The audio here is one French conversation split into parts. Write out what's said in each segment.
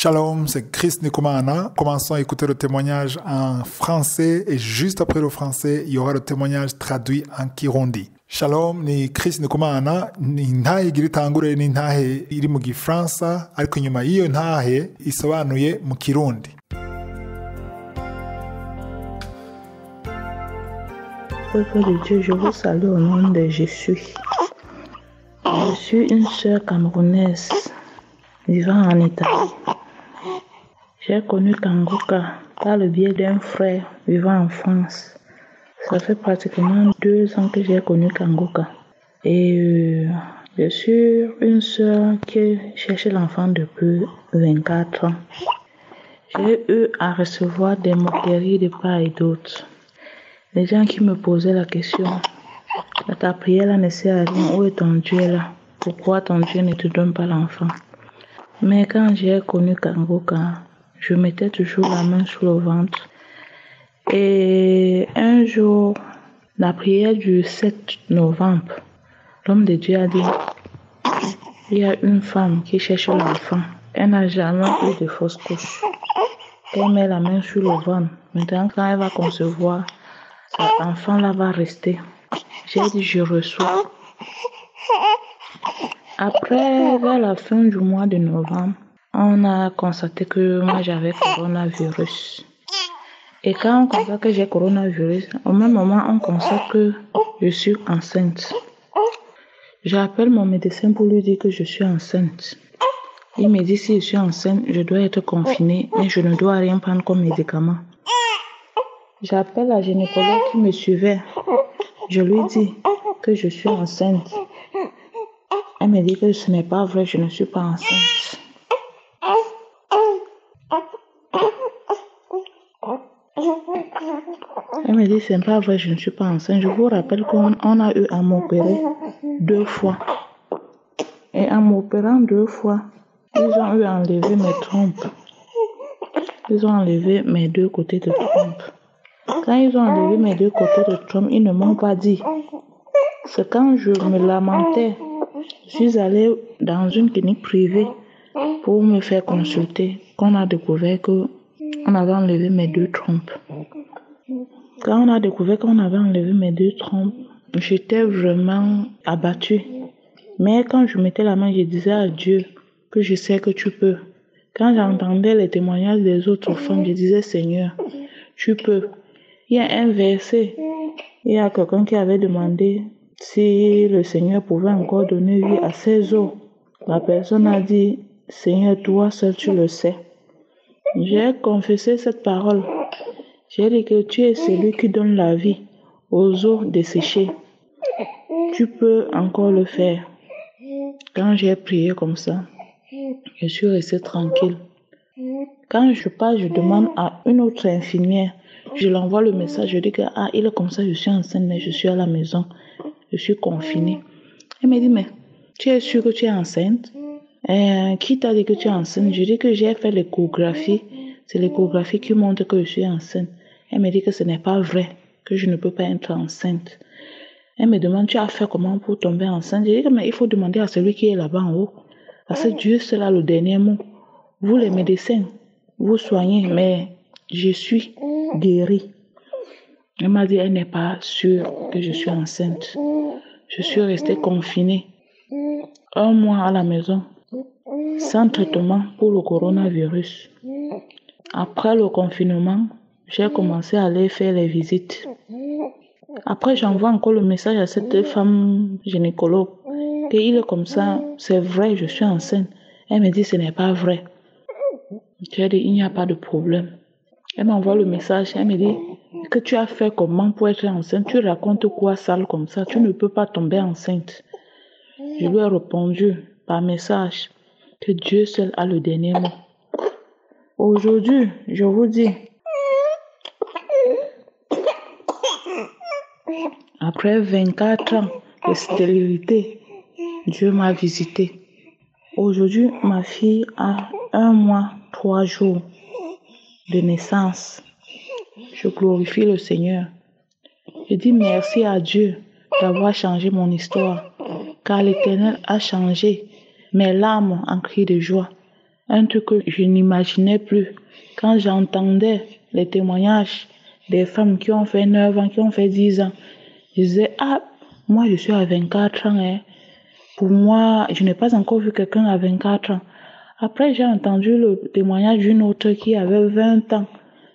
Shalom, c'est Chris Nkumana. Commençons à écouter le témoignage en français et juste après le français, il y aura le témoignage traduit en Kirundi. Shalom ni Chris Nkumana, ni ntahe igira itangure ni ntahe iri mu Gifaransa, ariko nyuma y'iyo ntahe isobanuye mu Kirundi. Peuple de Dieu, je vous salue au nom de Jésus. Je suis une sœur camerounaise vivant en Italie. J'ai connu Kangoka par le biais d'un frère vivant en France. Ça fait pratiquement 2 ans que j'ai connu Kangoka. Et je suis une sœur qui cherche l'enfant depuis 24 ans. J'ai eu à recevoir des moqueries de part et d'autre. Les gens qui me posaient la question, ta prière là ne sert à rien, où est ton Dieu là? Pourquoi ton Dieu ne te donne pas l'enfant? Mais quand j'ai connu Kangoka, je mettais toujours la main sur le ventre. Et un jour, la prière du 7 novembre, l'homme de Dieu a dit, il y a une femme qui cherche l'enfant. Elle n'a jamais eu de fausse couche. Elle met la main sur le ventre. Maintenant, quand elle va concevoir, cet enfant-là va rester. J'ai dit, je reçois. Après, vers la fin du mois de novembre, on a constaté que moi j'avais coronavirus. Et quand on constate que j'ai coronavirus, au même moment on constate que je suis enceinte. J'appelle mon médecin pour lui dire que je suis enceinte. Il me dit si je suis enceinte, je dois être confinée, mais je ne dois rien prendre comme médicament. J'appelle la gynécologue qui me suivait. Je lui dis que je suis enceinte. Elle me dit que ce n'est pas vrai, je ne suis pas enceinte. Elle me dit ce n'est pas vrai, je ne suis pas enceinte. Je vous rappelle qu'on a eu à m'opérer 2 fois. Et en m'opérant 2 fois, ils ont eu à enlever mes trompes. Ils ont enlevé mes 2 côtés de trompe. Quand ils ont enlevé mes 2 côtés de trompe, ils ne m'ont pas dit. C'est quand je me lamentais, je suis allée dans une clinique privée pour me faire consulter, qu'on a découvert qu'on avait enlevé mes 2 trompes. Quand on a découvert qu'on avait enlevé mes 2 trompes, j'étais vraiment abattue. Mais quand je mettais la main, je disais à Dieu que je sais que tu peux. Quand j'entendais les témoignages des autres femmes, je disais Seigneur, tu peux. Il y a un verset, il y a quelqu'un qui avait demandé si le Seigneur pouvait encore donner vie à ses os. La personne a dit, Seigneur, toi seul tu le sais. J'ai confessé cette parole. J'ai dit que tu es celui qui donne la vie aux os desséchés. Tu peux encore le faire. Quand j'ai prié comme ça, je suis restée tranquille. Quand je pars, je demande à une autre infirmière. Je l'envoie le message, je dis que il est comme ça, je suis enceinte, mais je suis à la maison. Je suis confinée. Elle me dit, mais tu es sûre que tu es enceinte? Qui t'a dit que tu es enceinte? Je dis que j'ai fait l'échographie. C'est l'échographie qui montre que je suis enceinte. Elle me dit que ce n'est pas vrai, que je ne peux pas être enceinte. Elle me demande, tu as fait comment pour tomber enceinte? Je dis que mais il faut demander à celui qui est là-bas en haut. Parce que Dieu, c'est là le dernier mot. Vous les médecins, vous soignez, mais je suis guérie. Elle m'a dit, elle n'est pas sûre que je suis enceinte. Je suis restée confinée 1 mois à la maison, sans traitement pour le coronavirus. Après le confinement, j'ai commencé à aller faire les visites. Après, j'envoie encore le message à cette femme gynécologue qu'il est comme ça, c'est vrai, je suis enceinte. Elle me dit, ce n'est pas vrai. J'ai dit, il n'y a pas de problème. Elle m'envoie le message, elle me dit, que tu as fait comment pour être enceinte? Tu racontes quoi sale comme ça? Tu ne peux pas tomber enceinte. Je lui ai répondu par message que Dieu seul a le dernier mot. Aujourd'hui, je vous dis, après 24 ans de stérilité, Dieu m'a visité. Aujourd'hui, ma fille a 1 mois, 3 jours de naissance. Je glorifie le Seigneur. Je dis merci à Dieu d'avoir changé mon histoire, car l'Éternel a changé mes larmes en cris de joie. un truc que je n'imaginais plus. Quand j'entendais les témoignages des femmes qui ont fait 9 ans, qui ont fait 10 ans, je disais, moi je suis à 24 ans. Hein. Pour moi, je n'ai pas encore vu quelqu'un à 24 ans. Après, j'ai entendu le témoignage d'une autre qui avait 20 ans.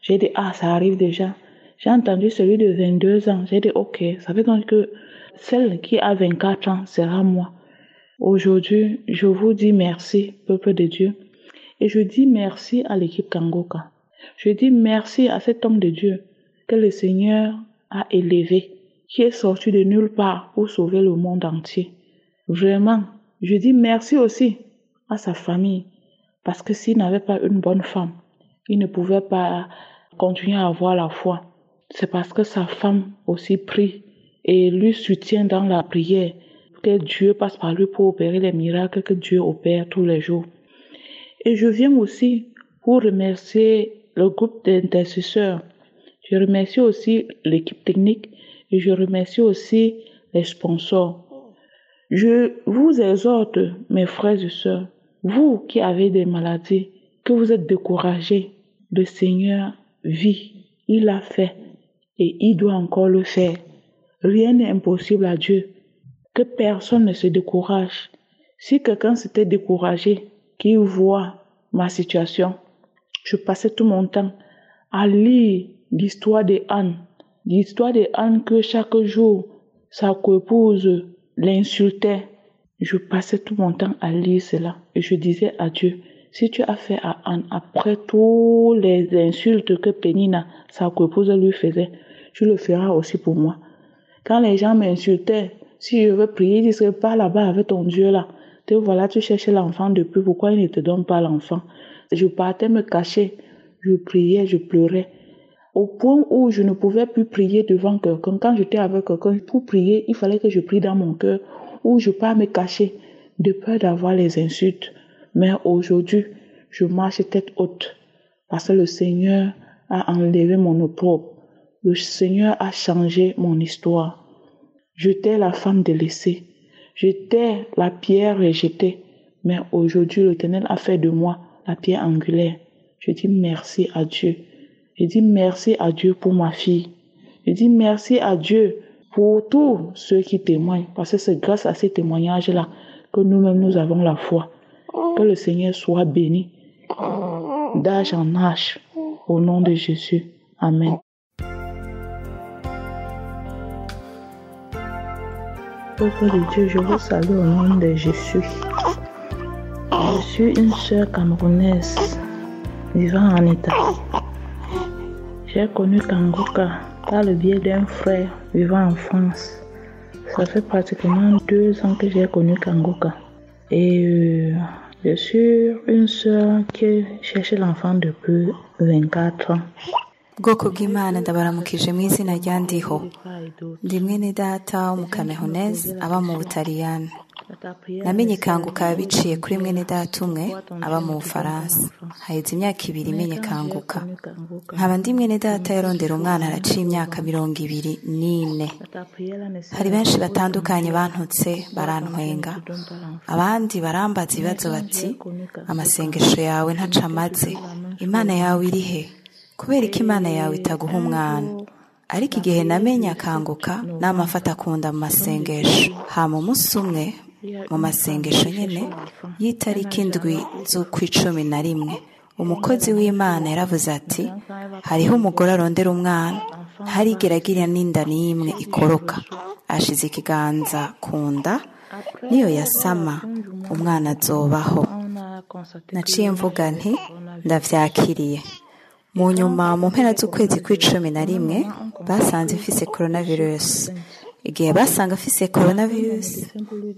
J'ai dit, ça arrive déjà. J'ai entendu celui de 22 ans. J'ai dit, ok, ça veut donc que celle qui a 24 ans sera moi. Aujourd'hui, je vous dis merci, peuple de Dieu. Et je dis merci à l'équipe Kangoka. Je dis merci à cet homme de Dieu que le Seigneur a élevé, qui est sorti de nulle part pour sauver le monde entier. Vraiment, je dis merci aussi à sa famille, parce que s'il n'avait pas une bonne femme, il ne pouvait pas continuer à avoir la foi. C'est parce que sa femme aussi prie et lui soutient dans la prière, que Dieu passe par lui pour opérer les miracles que Dieu opère tous les jours. Et je viens aussi pour remercier le groupe d'intercesseurs. Je remercie aussi l'équipe technique et je remercie aussi les sponsors. Je vous exhorte, mes frères et sœurs, vous qui avez des maladies, que vous êtes découragés, le Seigneur vit, il l'a fait et il doit encore le faire. Rien n'est impossible à Dieu. Que personne ne se décourage. Si quelqu'un s'était découragé, qu'il voit ma situation, je passais tout mon temps à lire l'histoire de Anne. L'histoire de Anne que chaque jour, sa coépouse l'insultait. Je passais tout mon temps à lire cela. Et je disais à Dieu, si tu as fait à Anne, après toutes les insultes que Pénina, sa coépouse, lui faisait, tu le feras aussi pour moi. Quand les gens m'insultaient, si je veux prier, ils disent, pas là-bas avec ton Dieu là. Te voilà, tu cherches l'enfant depuis, pourquoi il ne te donne pas l'enfant? Je partais me cacher, je priais, je pleurais. Au point où je ne pouvais plus prier devant quelqu'un. Quand j'étais avec quelqu'un, pour prier, il fallait que je prie dans mon cœur, ou je pars me cacher, de peur d'avoir les insultes. Mais aujourd'hui, je marche tête haute, parce que le Seigneur a enlevé mon opprobre. Le Seigneur a changé mon histoire. J'étais la femme délaissée. J'étais la pierre rejetée. Mais aujourd'hui, l'Éternel a fait de moi la pierre angulaire. Je dis merci à Dieu. Je dis merci à Dieu pour ma fille. Je dis merci à Dieu pour tous ceux qui témoignent. Parce que c'est grâce à ces témoignages-là que nous-mêmes nous avons la foi. Que le Seigneur soit béni d'âge en âge. Au nom de Jésus. Amen. Peuple de Dieu, je vous salue au nom de Jésus. Je suis une sœur camerounaise vivant en Italie. J'ai connu Kangoka par le biais d'un frère vivant en France. Ça fait pratiquement 2 ans que j'ai connu Kangoka. Et je suis une sœur qui cherche l'enfant depuis 24 ans. Bwoko bw'Imana ndabaramukije mu izina rya Ndiho. Ndi mwene data w'umukameruneze aba mu Butaliyani. Namenye Kanguka biciye kuri mwene data umwe aba mu Bufaransa. Haheze imyaka 2 menye Kanguka. Nkaba ndi mwene data yarondera umwana araciye imyaka 24. Hari benshi batandukanye bantutse barantwenga. Abandi barambaza ibibazo bati amasengesho yawe ntaca amaze. Imana yawe iri he? Kubera ko Imana yawe itaguha umwana. Ariko igihe namenya Kanguka namafata akunda mu masengesho. Hama umunsi umwe mu masengesho nyene y'itariki 7 z'Ukwicumi, umukozi w'Imana yaravuze ati hariho umugore arondera umwana ntarigeragira n'inda n'imwe ikoroka. Ashize ikiganza kunda niyo yasama umwana azobaho. Naciye mvuga nti ndavyakiriye. Mu nyuma mu mpera z'ukwezi kw'Icumi basanze mfise coronavirus. Igihe basanga mfise coronavirus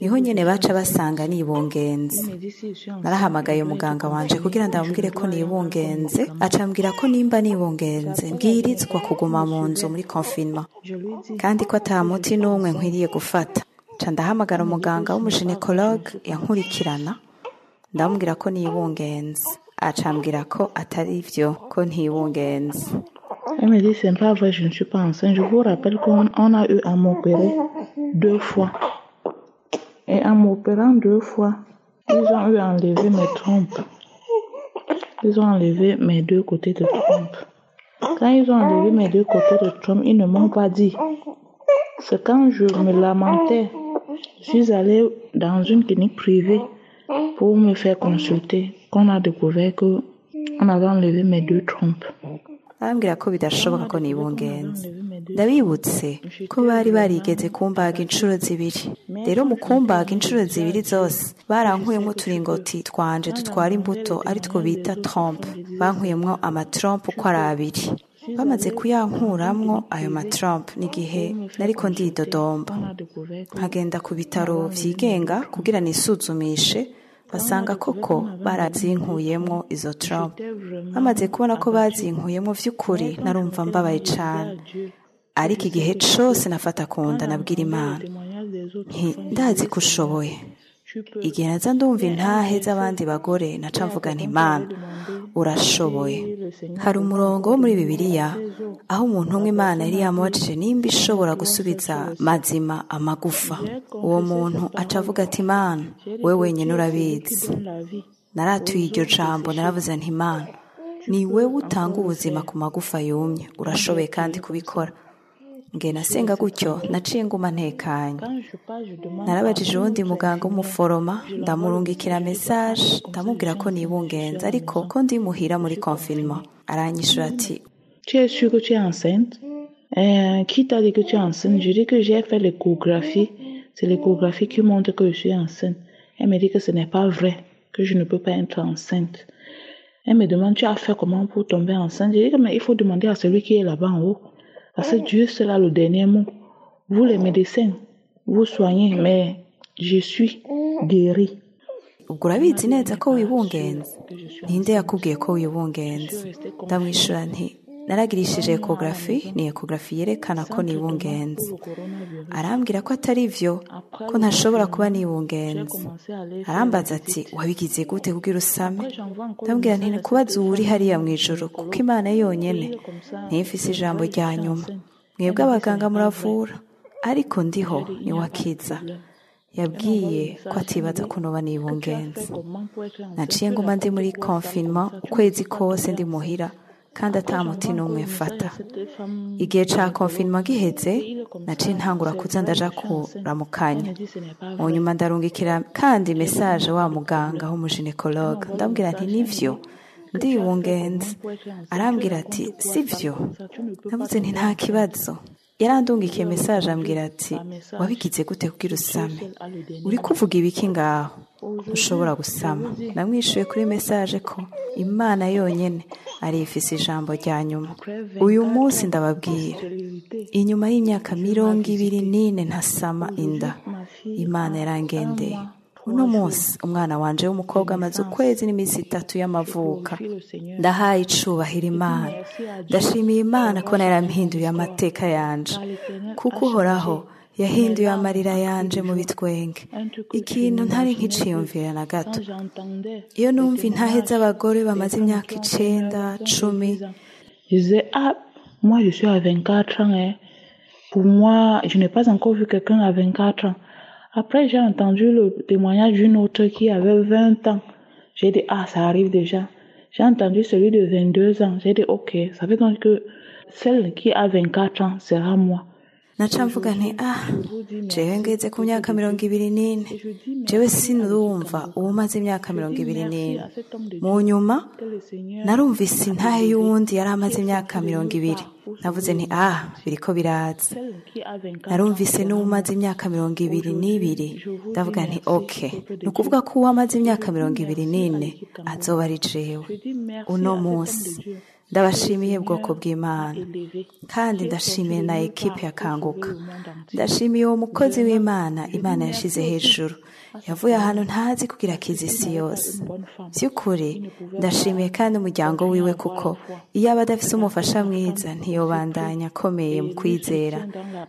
niho nyene baca basanga nibungenze. Narahamagaye umuganga wanje kugira ndamubwire ko nibungenze, acambwira ko nimba nibungenze mbwirizwa kuguma mu nzu muri confinement, kandi ko ata muti n'umwe nkwiriye gufata. Ca ndahamagara umuganga w'umuginekologue yankurikirana, ndamubwira ko nibungenze. Acambwira ko atari vyo, ko ntibungenze. Elle me dit, c'est pas vrai, je ne suis pas enceinte. Je vous rappelle qu'on a eu à m'opérer 2 fois. Et en m'opérant 2 fois, ils ont eu à enlever mes trompes. ils ont enlevé mes 2 côtés de trompe. Quand ils ont enlevé mes 2 côtés de trompe, ils ne m'ont pas dit. C'est quand je me lamentais, je suis allée dans une clinique privée pour me faire consulter, qu'on a découvert qu'on avait enlevé mes 2 trompes. arambwira ko bidashoboka ko nibungenze. Ndabibutse ko bari barigeze kumbaga inshuro 2. Rero mu kumbaga inshuro 2 zose barankuyemo uturingoti twanje dutwara imbuto ari two bita trompe. Bankuyemo amatrompe uko ari 2. Bamaze kuyankuramwo ayo matrompe n'igihe nariko ndidodomba. Nkagenda ku bitaro vyigenga kugira nisuzumishe, basanga koko barazinkuyemo izo trompe. Bamaze kubona ko bazinkuyemo vy'ukuri narumva mbabaye cane. Ariko igihe cose nafata kunda nabwira Imana nti ndazi ko ushoboye. Igihe naza ndumva intahe z'abandi bagore naca mvuga nti Imana urashoboye. Hari umurongo wo muri Bibiliya aho umuntu umwe Imana yari yamubajije nimba ishobora gusubiza mazima amagufa. Uwo muntu aca avuga ati Imana wewe wenyene urabizi. Naratuye iryo jambo naravuze nti Imana ni wewe utanga ubuzima ku magufa yumye, urashoboye kandi kubikora. Ngena senga gutyo naciye nguma ntekanye. Narabajije uwundi muganga w'umuforoma ndamurungikira message ndamubwira ko nibungenze ariko ko ndi muhira muri confinement. Aranyishura ati Tu es sûre que tu es enceinte? Qui t'a dit que tu es enceinte? Je dis que j'ai fait l'échographie. C'est l'échographie qui montre que je suis enceinte. Elle me dit que ce n'est pas vrai, que je ne peux pas être enceinte. Elle me demande tu as fait comment pour tomber enceinte? Je dis que mais il faut demander à celui qui est là-bas en haut. Parce que Dieu, c'est là le dernier mot. Vous les médecins, vous soignez, mais je suis guérie. ubwo urabizi neza ko wibungenze? Ninde yakubwiye ko wibungenze? Ndamwishura nti naragirishije ecography, ni ecography yerekana ko nibungenze. Arambwira ko atari vyo, ko ntashobora kuba nibungenze. Arambaza ati wabigize gute kugira usame? Ndambwira nti kubaza uri hariya mwijuru kuko Imana yonyene ntifise ijambo rya nyuma. Mwebwe abaganga muravura ariko ndiho ni wakiza. Yabwiye ko atibaza ko noba nibungenze. Naciye nguma ndi muri confinement ukwezi kose ndi muhira kandi atamuti n'umwe mfata. Igihe ca confinement giheze naciye ntangura kuza ndaja kuramukanya. Mu nyuma ndarungikira kandi message wa muganga w'umuginecologue ndambwira nti nivyo ndibungenze. Arambwira ati sivyo? Navuze nti nta kibazo. Yarandungikiye message ambwira ati wabigize gute kugira usame? Uri kuvuga ibiki ngaho? Ushobora gusama. Namwishuye kuri message ko Imana yonyene ari ifise ijambo rya nyuma. Uyu munsi ndababwira inyuma y'imyaka 24 ntasama inda Imana yarangendeye. Uno munsi umwana wanje w'umukobwa amaze ukwezi n'iminsi 3 y'amavuka. Ndahaye icubahiro Imana. Ndashimiye Imana ko narampinduye amateka yanje. Kuko Uhoraho yahinduye amarira yanje mu bitwenge. Ikintu ntari nkiciyumvira na gato. Iyo numva intahe z'abagore bamaze imyaka 9, 10. Je disais, moi je suis à 24 ans. Pour moi, je n'ai pas encore vu quelqu'un à 24 ans. Après, j'ai entendu le témoignage d'une autre qui avait 20 ans. J'ai dit, ça arrive déjà. J'ai entendu celui de 22 ans. J'ai dit, ok, ça veut dire que celle qui a 24 ans sera moi. Naca mvuga nti jewe ngeze ku myaka 24. Jewe sinurumva umaze imyaka 24. Mu nyuma narumvise intahe y'uwundi yari amaze imyaka 20. Navuze nti biriko biraza. Narumvise n'umaze imyaka 22. Ndavuga nti okay, nukuvuga ko uwamaze imyaka 24 azoba ari jewe. Uno munsi ndabashimiye bwoko bw'Imana kandi ndashimiye na ekipe ya Kanguka. Ndashimiye uwo mukozi w'Imana Imana yashize hejuru, yavuye ahantu ntazi kugira kizi isi yose. By'ukuri ndashimiye kandi umuryango wiwe kuko iyo aba adafise umufasha mwiza ntiyobandanya akomeye mu kwizera.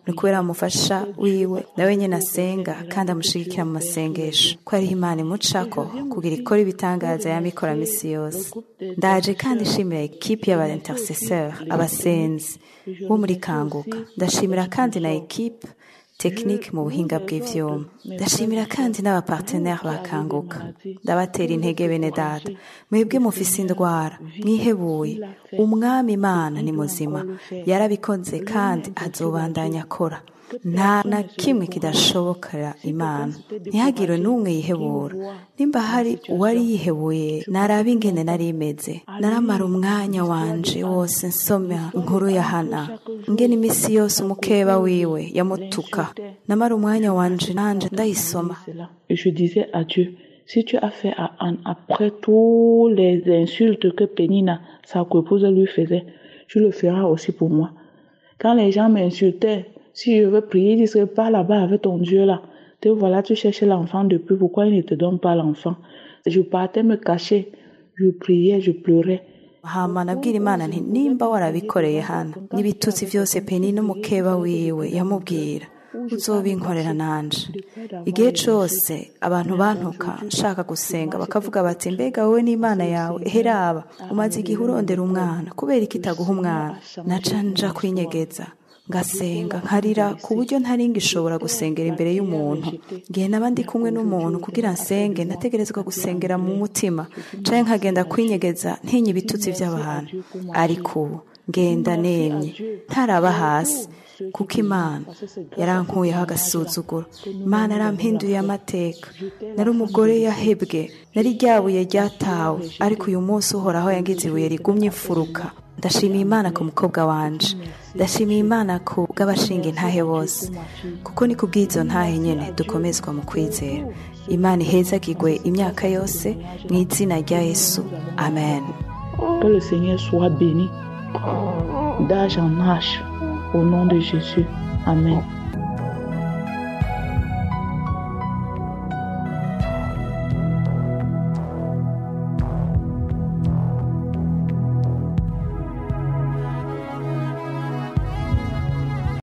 Ni kubera umufasha wiwe nawe nyene asenga kandi amushigikira mu masengesho ko ari Imana imucako kugira ikora ibitangaza yamikora misi yose. Ndaje kandi nshimira ekipe y'aba intercesseurs abasenzi bo muri Kanguka. Ndashimira kandi na ekipe tekinike mu buhinga bw'ivyuma. Ndashimira kandi n'abapartenere bakanguka. Ndabatera intege bene data. Mwebwe mufise indwara, mwihebuye. Umwami Imana ni muzima. Yarabikoze kandi azobandanya akora. Nta na kimwe kidashobokera Imana. Ntihagire n'umwe yihebura. Nimba hari uwari yihebuye, naraba ingene nari imeze. Naramara umwanya wanje wose nsoma inkuru ya Hana. Ingene imisi yose umukeba wiwe yamutuka. Namara umwanya wanje nanje ndayisoma. Et je disais à Dieu, si tu as fait après tous les insultes que Pénina, sa épouse, lui faisait, tu le feras aussi pour moi. Quand les gens m'insultaient, si je veux prier, ils disent pas là-bas avec ton Dieu là. Te voilà, tu cherches l'enfant depuis, pourquoi il ne te donne pas l'enfant? Je partais me cacher, je priais, je pleurais. Hama nabwira Imana nti nimba warabikoreye Hana n'ibitutsi vyose Penina n'umukeba wiwe yamubwira uzobinkorera nanje. Igihe cose abantu bantuka nshaka gusenga bakavuga bati mbega wowe n'Imana yawe heraba umaze igihe urondera umwana kubera ikitaguha umwana. Naca nja kwinyegeza ngasenga nkarira ku buryo ntaringa ishobora gusengera imbere y'umuntu. Ngiye nabandi kumwe n'umuntu kugira nsenge nategerezwa gusengera mu mutima canke nkagenda kwinyegeza ntinye ibitutsi vy'abantu. Ariko ubu ngenda nemye ntaraba hasi kuko Imana yarankuyeho agasuzuguro. Imana yarampinduye amateka. Nari umugore yahebwe, nari ryabuye ryatawe, ariko uyu munsi uhoraho yangize ibuye rigumye imfuruka. Ndashimiye Imana ku mukobwa wanje. Ndashimiye Imana ku bw'abashinga intahe bose, kuko ni kubw'izo ntahe nyene dukomezwa mu kwizera. Imana ihezagirwe imyaka yose mu izina rya Yesu. Amen. Que le Seigneur soit béni d'âge en âge au nom de Jésus. Amen.